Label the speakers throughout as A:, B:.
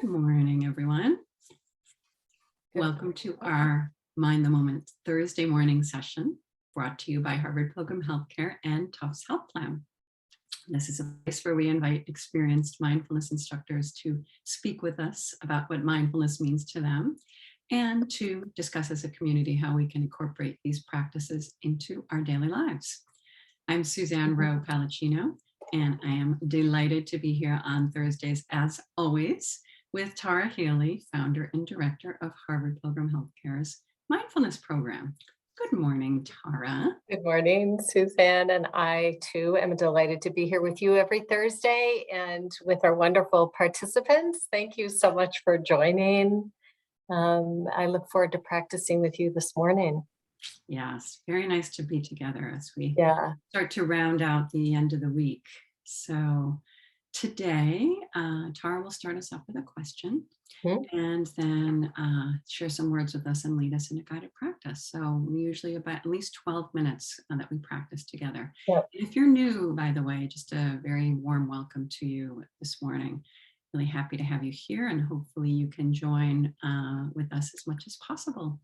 A: Good morning, everyone. Welcome to our Mind the Moment Thursday morning session brought to you by Harvard Pilgrim Healthcare and Tufts Health Plan. This is a place where we invite experienced mindfulness instructors to speak with us about what mindfulness means to them and to discuss as a community how we can incorporate these practices into our daily lives. I'm Suzanne Rowe Palacino, and I am delighted to be here on Thursdays, as always, with Tara Healey, founder and director of Harvard Pilgrim Healthcare's mindfulness program. Good morning, Tara.
B: Good morning, Suzanne. And I too am delighted to be here with you every Thursday and with our wonderful participants. Thank you so much for joining. I look forward to practicing with you this morning.
A: Yes, very nice to be together as we start to round out the end of the week. So today, Tara will start us off with a question and then share some words with us and lead us in a guided practice. So we usually about at least 12 minutes that we practice together.
B: Yep.
A: If you're new, by the way, just a very warm welcome to you this morning. Really happy to have you here, and hopefully you can join with us as much as possible.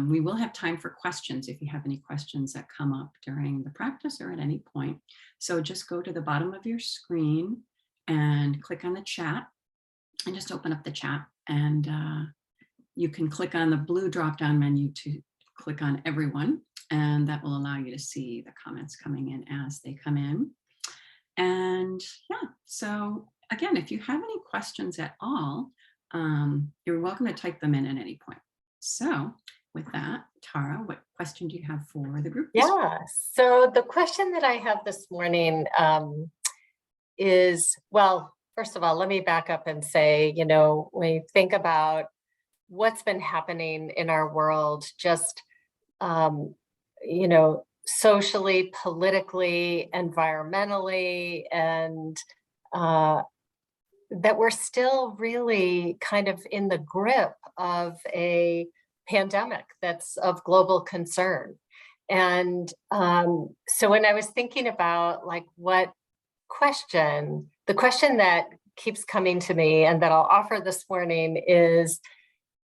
A: We will have time for questions if you have any questions that come up during the practice or at any point. So just go to the bottom of your screen and click on the chat and just open up the chat, and you can click on the blue drop-down menu to click on everyone, and that will allow you to see the comments coming in as they come in. And yeah, so again, if you have any questions at all, you're welcome to type them in at any point. So with that, Tara, what question do you have for the group?
B: Yeah, so the question that I have this morning is, well, first of all, let me back up and say, when you think about what's been happening in our world, just, socially, politically, environmentally, and that we're still really kind of in the grip of a pandemic that's of global concern. And so when I was thinking about the question that keeps coming to me and that I'll offer this morning is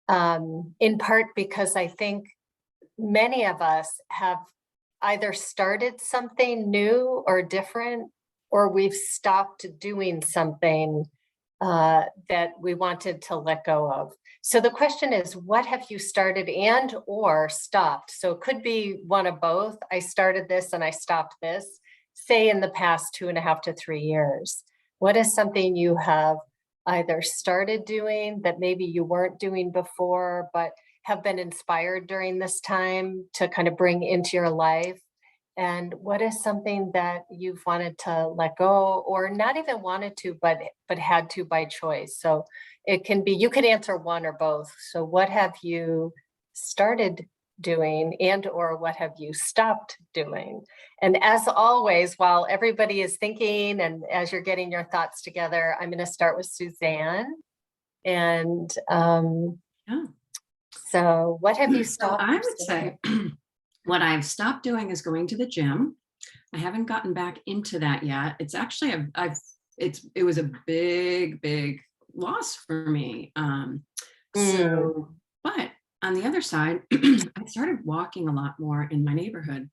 B: in part because I think many of us have either started something new or different, or we've stopped doing something that we wanted to let go of. So the question is, what have you started and or stopped? So it could be one of both. I started this and I stopped this, say in the past 2.5 to 3 years. What is something you have either started doing that maybe you weren't doing before, but have been inspired during this time to kind of bring into your life? And what is something that you've wanted to let go, or not even wanted to, but had to by choice? So it can be, you could answer one or both. So what have you started doing and or what have you stopped doing? And as always, while everybody is thinking and as you're getting your thoughts together, I'm going to start with Suzanne. And so what have you stopped?
A: So I would say what I've stopped doing is going to the gym. I haven't gotten back into that yet. It's actually it was a big loss for me. But on the other side, I started walking a lot more in my neighborhood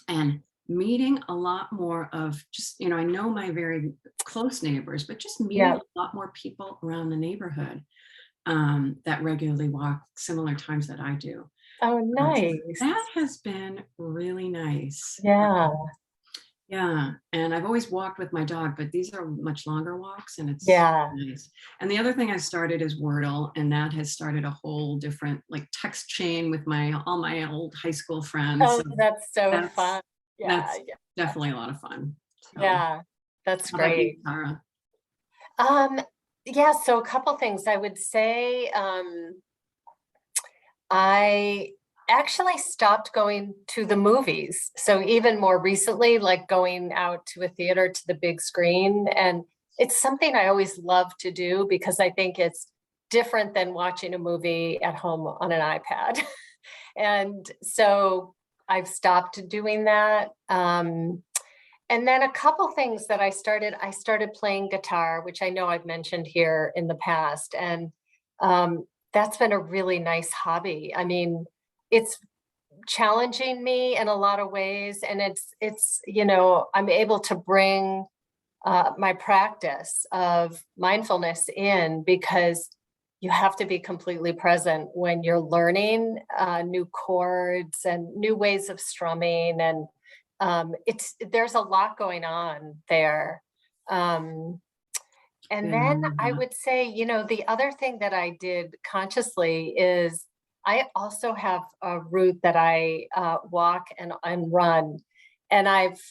A: and meeting a lot more of just, I know my very close neighbors, but just meeting a lot more people around the neighborhood that regularly walk similar times that I do.
B: Oh, nice.
A: That has been really nice.
B: Yeah.
A: Yeah. And I've always walked with my dog, but these are much longer walks and it's nice. And the other thing I started is Wordle, and that has started a whole different text chain with all my old high school friends.
B: Oh, that's so fun. Yeah.
A: That's definitely a lot of fun. So,
B: yeah, that's great.
A: How about you, Tara?
B: Yeah, so a couple things I would say. I actually stopped going to the movies. So even more recently, going out to a theater, to the big screen. And it's something I always love to do because I think it's different than watching a movie at home on an iPad. And so I've stopped doing that. And then a couple things that I started playing guitar, which I know I've mentioned here in the past. And that's been a really nice hobby. I mean, it's challenging me in a lot of ways. And it's, I'm able to bring my practice of mindfulness in, because you have to be completely present when you're learning new chords and new ways of strumming. And there's a lot going on there. And
A: Yeah,
B: then I would say, the other thing that I did consciously is I also have a route that I walk and run. And I've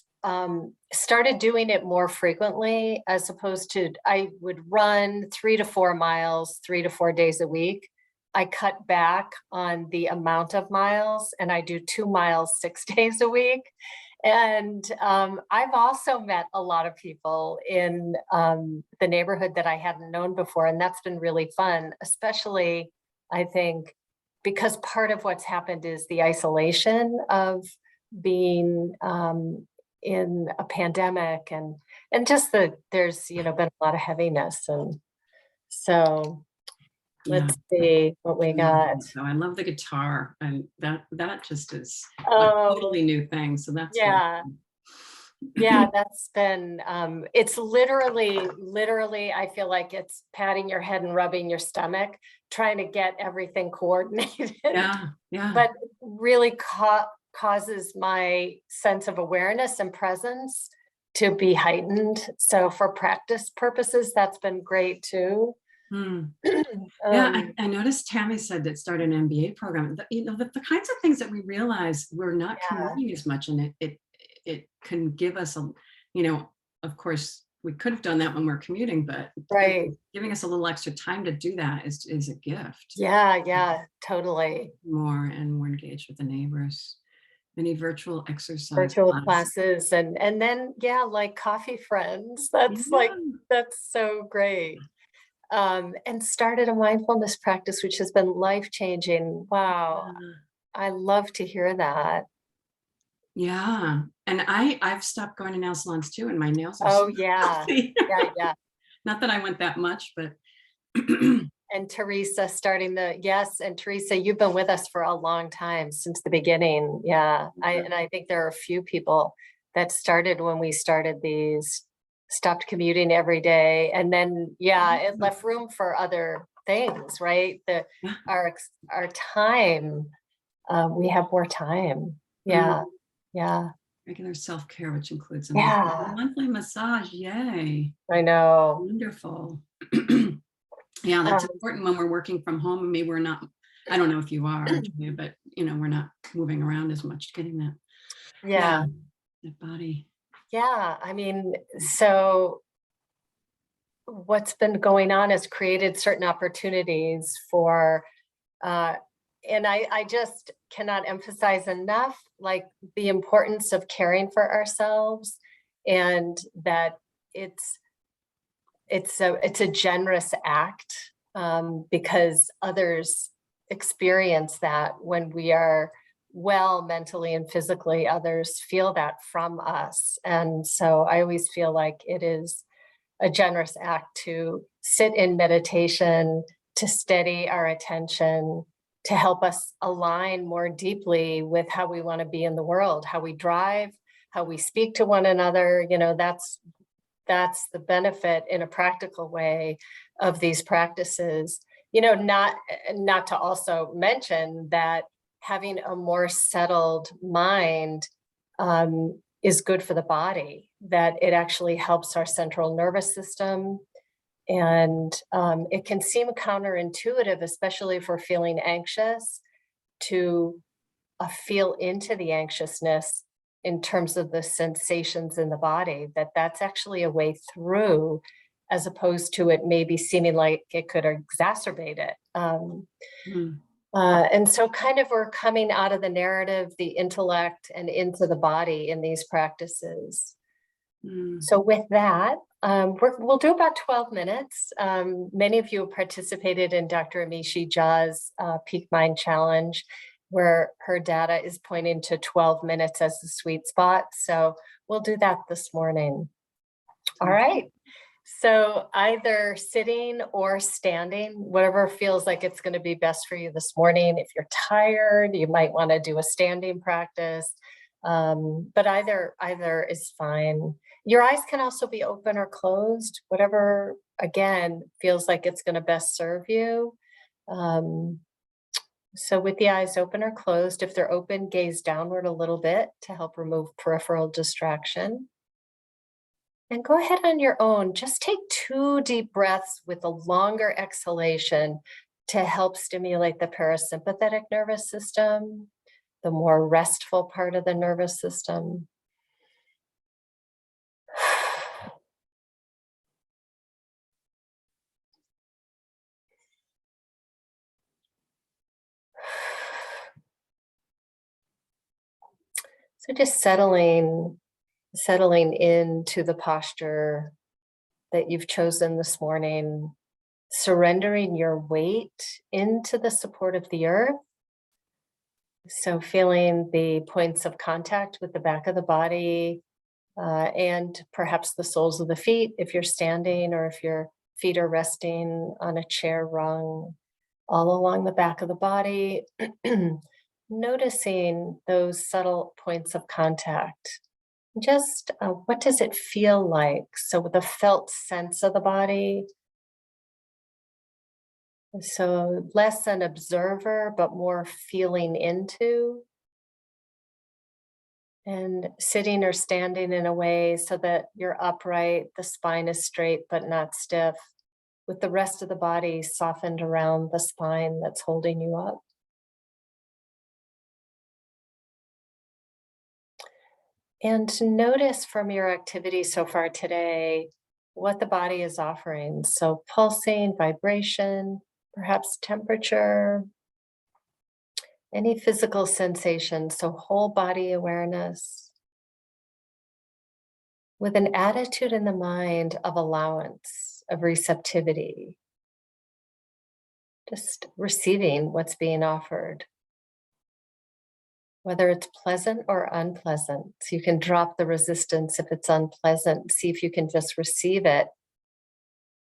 B: started doing it more frequently, as opposed to I would run 3 to 4 miles, 3 to 4 days a week. I cut back on the amount of miles, and I do 2 miles 6 days a week. And I've also met a lot of people in the neighborhood that I hadn't known before. And that's been really fun, especially, I think, because part of what's happened is the isolation of being in a pandemic, and just there's, been a lot of heaviness. And so let's see what we got.
A: So I love the guitar, and that just is a
B: Oh,
A: totally new thing. So that's really
B: yeah.
A: cool.
B: Yeah, that's been, it's literally, I feel like it's patting your head and rubbing your stomach, trying to get everything coordinated.
A: Yeah, yeah.
B: But really causes my sense of awareness and presence to be heightened. So for practice purposes, that's been great too.
A: Yeah, I noticed Tammy said that started an MBA program. The kinds of things that we realize we're not commuting as much, and it can give us of course, we could have done that when we're commuting, but
B: right,
A: giving us a little extra time to do that is a gift.
B: Yeah, totally.
A: More and more engaged with the neighbors. Many virtual exercise
B: Virtual classes, and then like coffee friends. That's so great. And started a mindfulness practice, which has been life-changing. Wow. I love to hear that.
A: Yeah. And I've stopped going to nail salons too, and my nails are
B: Oh,
A: so
B: yeah.
A: healthy.
B: Yeah.
A: Not that I went that much, but
B: And Teresa and Teresa, you've been with us for a long time, since the beginning. Yeah. I think there are a few people that started when we started these, stopped commuting every day. And then, it left room for other things, right? Our time, we have more time. Yeah.
A: Regular self-care, which includes a monthly massage. Yay.
B: I know.
A: Wonderful. Yeah, that's important when we're working from home. Maybe we're not, I don't know if you are, Julia, but we're not moving around as much, getting that. That body.
B: Yeah. I mean, so what's been going on has created certain opportunities for, and I just cannot emphasize enough, like, the importance of caring for ourselves, and that it's a generous act, because others experience that when we are well mentally and physically. Others feel that from us, and so I always feel like it is a generous act to sit in meditation, to steady our attention, to help us align more deeply with how we want to be in the world, how we drive, how we speak to one another. That's the benefit in a practical way of these practices. Not to also mention that having a more settled mind is good for the body, that it actually helps our central nervous system. And it can seem counterintuitive, especially if we're feeling anxious, to feel into the anxiousness in terms of the sensations in the body, that's actually a way through, as opposed to it maybe seeming like it could exacerbate it. And so kind of we're coming out of the narrative, the intellect, and into the body in these practices. So with that, we'll do about 12 minutes. Many of you have participated in Dr. Amishi Jha's Peak Mind Challenge, where her data is pointing to 12 minutes as the sweet spot. So we'll do that this morning. All right. So either sitting or standing, whatever feels like it's going to be best for you this morning. If you're tired, you might want to do a standing practice, but either is fine. Your eyes can also be open or closed, whatever, again, feels like it's going to best serve you. So with the eyes open or closed, if they're open, gaze downward a little bit to help remove peripheral distraction. And go ahead on your own. Just take 2 deep breaths with a longer exhalation to help stimulate the parasympathetic nervous system, the more restful part of the nervous system. So just settling into the posture that you've chosen this morning, surrendering your weight into the support of the earth. So feeling the points of contact with the back of the body and perhaps the soles of the feet if you're standing, or if your feet are resting on a chair rung, all along the back of the body. Noticing those subtle points of contact. Just what does it feel like? So with the felt sense of the body. So less an observer, but more feeling into. And sitting or standing in a way so that you're upright, the spine is straight but not stiff, with the rest of the body softened around the spine that's holding you up. And to notice from your activity so far today what the body is offering. So pulsing, vibration, perhaps temperature, any physical sensation. So whole body awareness with an attitude in the mind of allowance, of receptivity. Just receiving what's being offered, whether it's pleasant or unpleasant. So you can drop the resistance if it's unpleasant. See if you can just receive it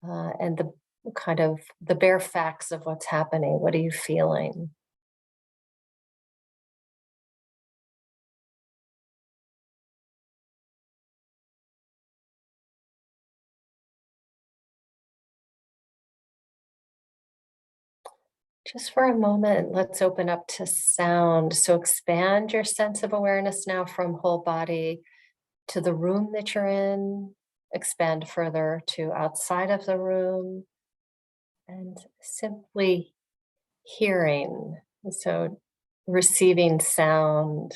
B: and the kind of the bare facts of what's happening. What are you feeling? Just for a moment, let's open up to sound. So expand your sense of awareness now from whole body to the room that you're in. Expand further to outside of the room. And simply hearing. So receiving sound.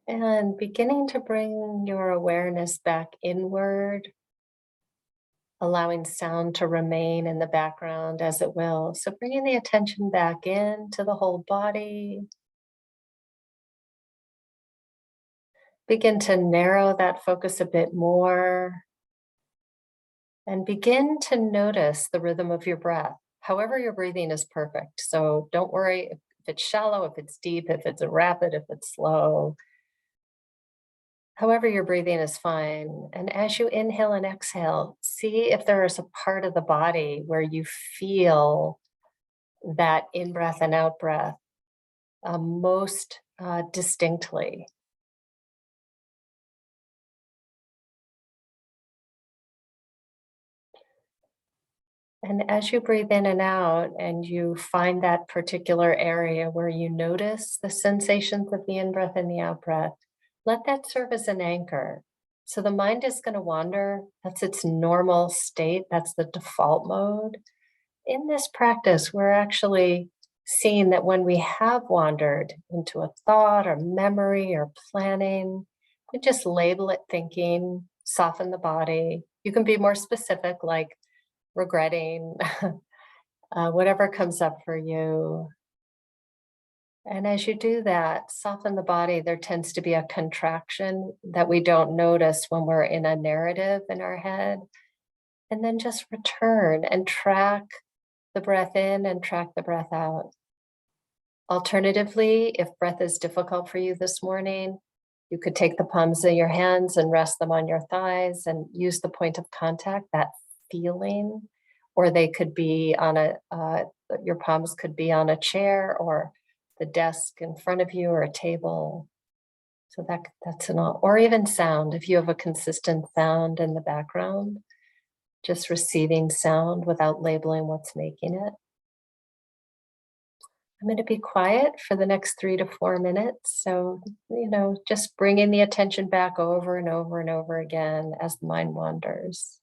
B: And beginning to bring your awareness back inward, allowing sound to remain in the background as it will. So bringing the attention back in to the whole body. Begin to narrow that focus a bit more. And begin to notice the rhythm of your breath. However your breathing is perfect. So don't worry if it's shallow, if it's deep, if it's rapid, if it's slow. However your breathing is fine. And as you inhale and exhale, see if there is a part of the body where you feel that in-breath and out-breath most distinctly. And as you breathe in and out and you find that particular area where you notice the sensations of the in-breath and the out-breath, let that serve as an anchor. So the mind is going to wander. That's its normal state. That's the default mode. In this practice, we're actually seeing that when we have wandered into a thought or memory or planning, we just label it thinking, soften the body, You can be more specific, like regretting, whatever comes up for you. And as you do that, soften the body. There tends to be a contraction that we don't notice when we're in a narrative in our head. And then just return and track the breath in and track the breath out. Alternatively, if breath is difficult for you this morning, you could take the palms of your hands and rest them on your thighs and use the point of contact, that feeling, or they could be on your palms could be on a chair or the desk in front of you or a table. So that's or even sound. If you have a consistent sound in the background, just receiving sound without labeling what's making it. I'm going to be quiet for the next 3 to 4 minutes. So, just bringing the attention back over and over and over again as the mind wanders.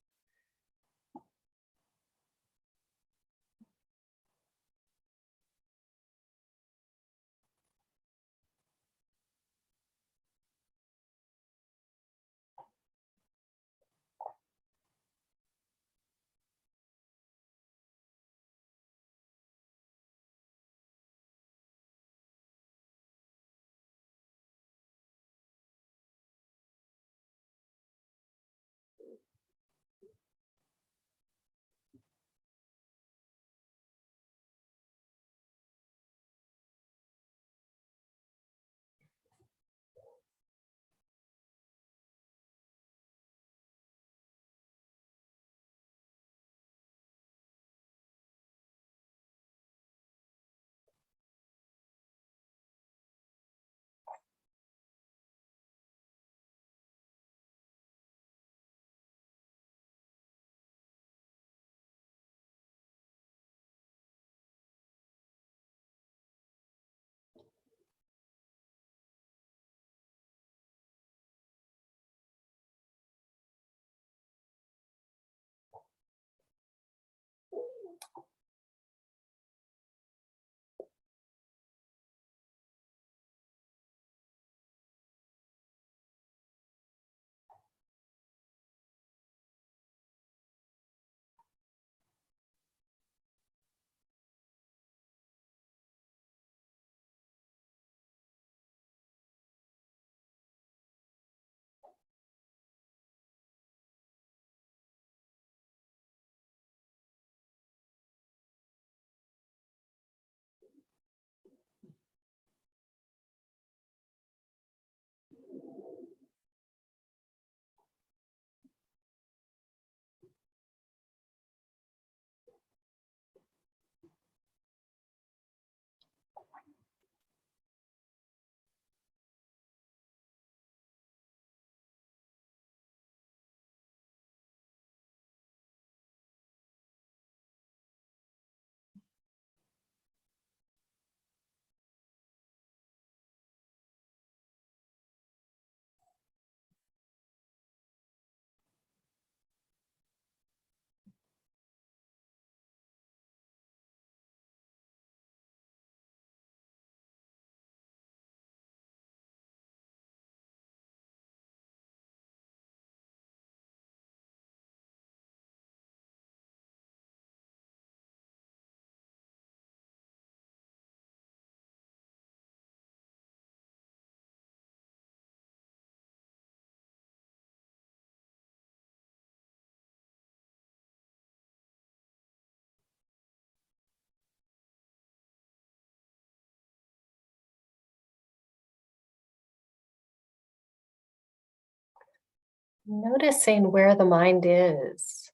B: Noticing where the mind is.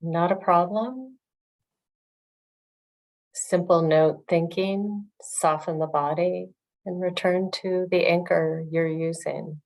B: Not a problem. Simple note thinking, soften the body, and return to the anchor you're using.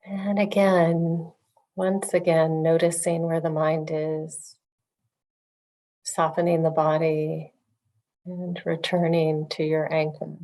B: And again, once again, noticing where the mind is, softening the body, and returning to your anchor.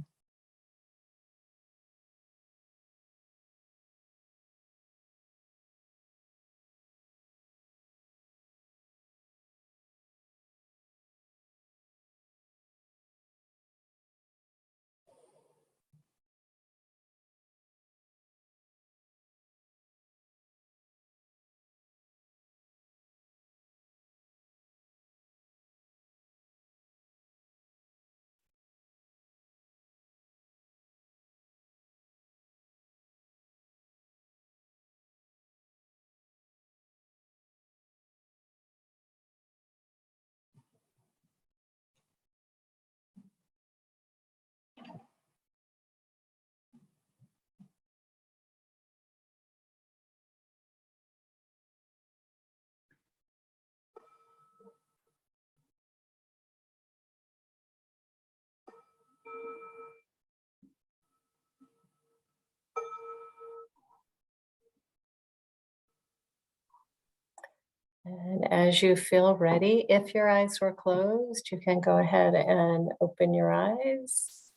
B: And as you feel ready, if your eyes were closed, you can go ahead and open your eyes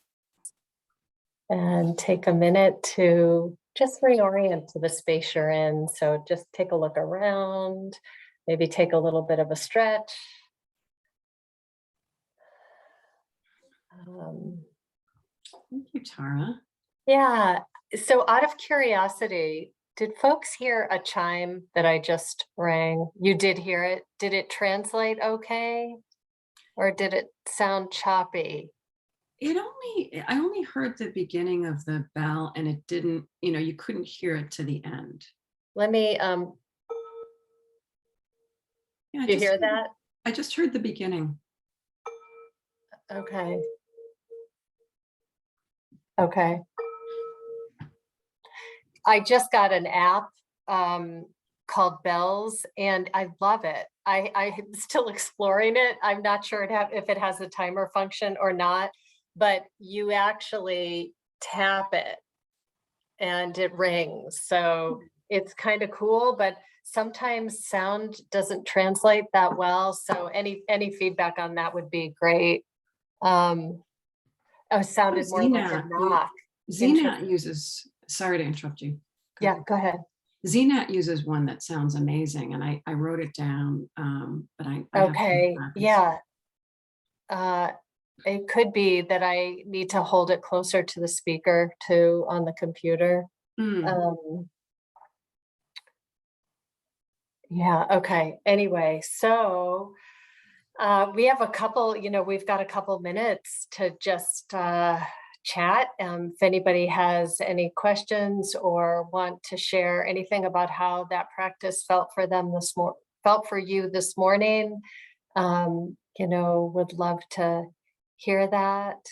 B: and take a minute to just reorient to the space you're in. So just take a look around, maybe take a little bit of a stretch.
A: Thank you, Tara.
B: Yeah. So out of curiosity, did folks hear a chime that I just rang? You did hear it. Did it translate okay? Or did it sound choppy?
A: I only heard the beginning of the bell, and it didn't, you couldn't hear it to the end.
B: Let me,
A: Yeah,
B: did you hear that?
A: I just heard the beginning.
B: Okay. Okay. I just got an app called Bells, and I love it. I'm still exploring it. I'm not sure if it has a timer function or not, but you actually tap it and it rings. So it's kind of cool, but sometimes sound doesn't translate that well. So any feedback on that would be great. It sounded more like a knock.
A: ZNAT uses, sorry to interrupt you.
B: Yeah, go ahead.
A: ZNAT uses one that sounds amazing, and I wrote it down, but I
B: okay, yeah. It could be that I need to hold it closer to the speaker too on the computer. Yeah, okay. Anyway, so we have a couple, we've got a couple minutes to just chat. If anybody has any questions or want to share anything about how that practice felt for them felt for you this morning, would love to hear that.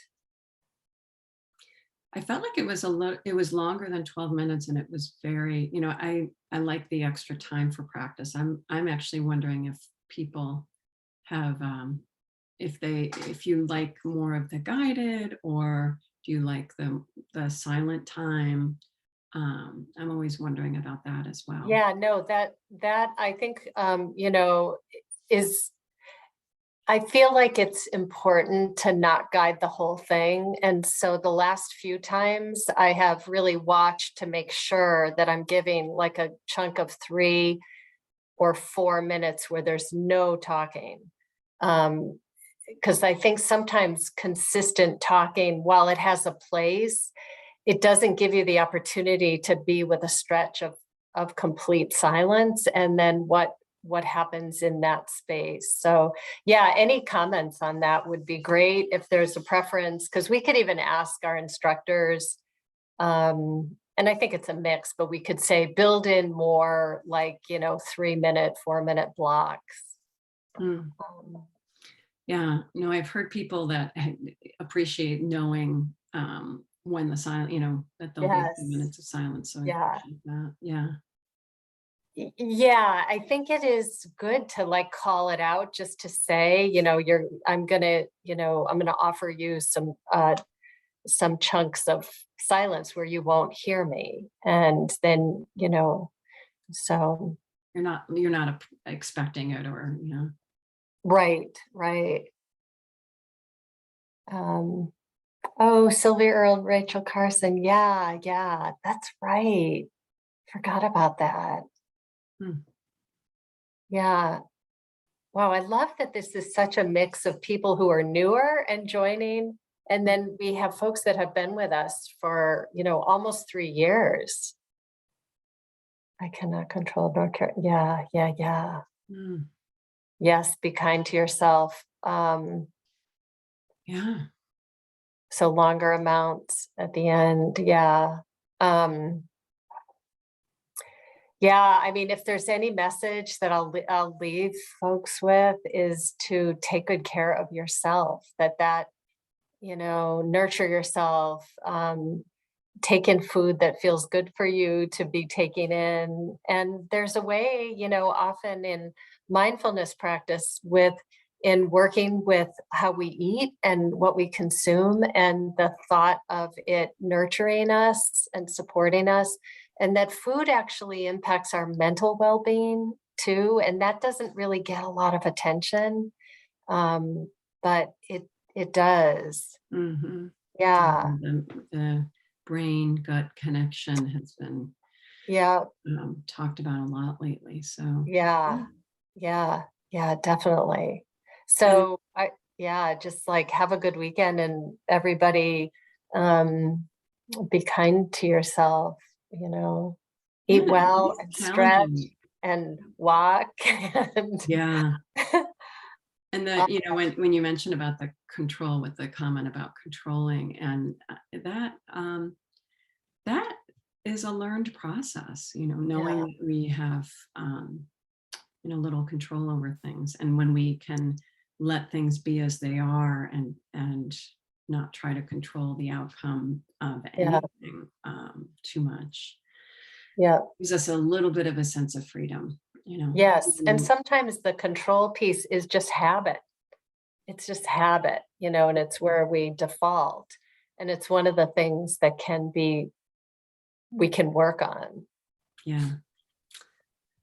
A: I felt like it was longer than 12 minutes, and it was very, I like the extra time for practice. I'm actually wondering if people have, if you like more of the guided, or do you like the silent time? I'm always wondering about that as well.
B: Yeah, no, that I think, is, I feel like it's important to not guide the whole thing. And so the last few times I have really watched to make sure that I'm giving like a chunk of 3 or 4 minutes where there's no talking. Because I think sometimes consistent talking, while it has a place, it doesn't give you the opportunity to be with a stretch of complete silence, and then what happens in that space. So yeah, any comments on that would be great if there's a preference, because we could even ask our instructors, and I think it's a mix, but we could say build in more like 3-minute, 4-minute blocks.
A: Yeah, no, I've heard people that appreciate knowing when the silent, that there'll be a few minutes of silence. So
B: yeah.
A: I appreciate that. Yeah.
B: Yeah, I think it is good to like call it out, just to say, I'm gonna offer you some some chunks of silence where you won't hear me. And then, so.
A: You're not expecting it, or,
B: Right, right. Oh, Sylvia Earle, Rachel Carson. Yeah, yeah, that's right. Forgot about that.
A: Hmm.
B: Yeah. Wow, I love that this is such a mix of people who are newer and joining. And then we have folks that have been with us for, almost 3 years. I cannot control nor care. Yeah, yeah, yeah.
A: Hmm.
B: Yes, be kind to yourself.
A: Yeah.
B: So longer amounts at the end. Yeah. Yeah, I mean, if there's any message that I'll leave folks with is to take good care of yourself, that nurture yourself, take in food that feels good for you to be taking in. And there's a way, often in mindfulness practice in working with how we eat and what we consume, and the thought of it nurturing us and supporting us, and that food actually impacts our mental well-being too. And that doesn't really get a lot of attention, but it does.
A: Mm-hmm.
B: Yeah.
A: The brain gut connection has been
B: Yeah.
A: talked about a lot lately. So
B: Yeah. Yeah. Yeah, definitely.
A: and
B: So just like have a good weekend, and everybody, um, be kind to yourself, eat
A: yeah, it
B: well
A: is
B: and stretch
A: challenging.
B: and walk and
A: Yeah. And
B: uh,
A: that, when you mentioned about the control, with the comment about controlling, and that is a learned process, knowing
B: yeah,
A: that we have, little control over things. And when we can let things be as they are, and not try to control the outcome of
B: yeah,
A: anything too much,
B: yeah.
A: gives us a little bit of a sense of freedom,
B: Yes. And
A: even.
B: sometimes the control piece is just habit. It's just habit, and it's where we default. And it's one of the things that we can work on.
A: Yeah.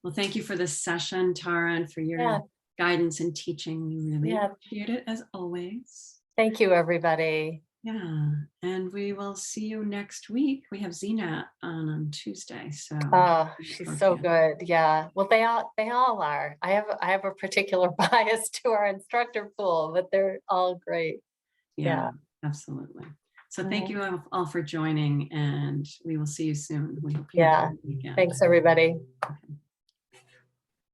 A: Well, thank you for this session, Tara, and for your
B: Yeah.
A: guidance and teaching. We really
B: Yeah.
A: appreciate it, as always.
B: Thank you, everybody.
A: Yeah. And we will see you next week. We have Zena on Tuesday. So
B: Oh,
A: look
B: she's
A: forward
B: so
A: to it.
B: good. Yeah. Well, they all are. I have a particular bias to our instructor pool, but they're all great.
A: Yeah,
B: Yeah.
A: absolutely. So thank
B: Mhm.
A: you all for joining, and we will see you soon. We hope you have a
B: Yeah.
A: good weekend.
B: Thanks, everybody.
A: Okay.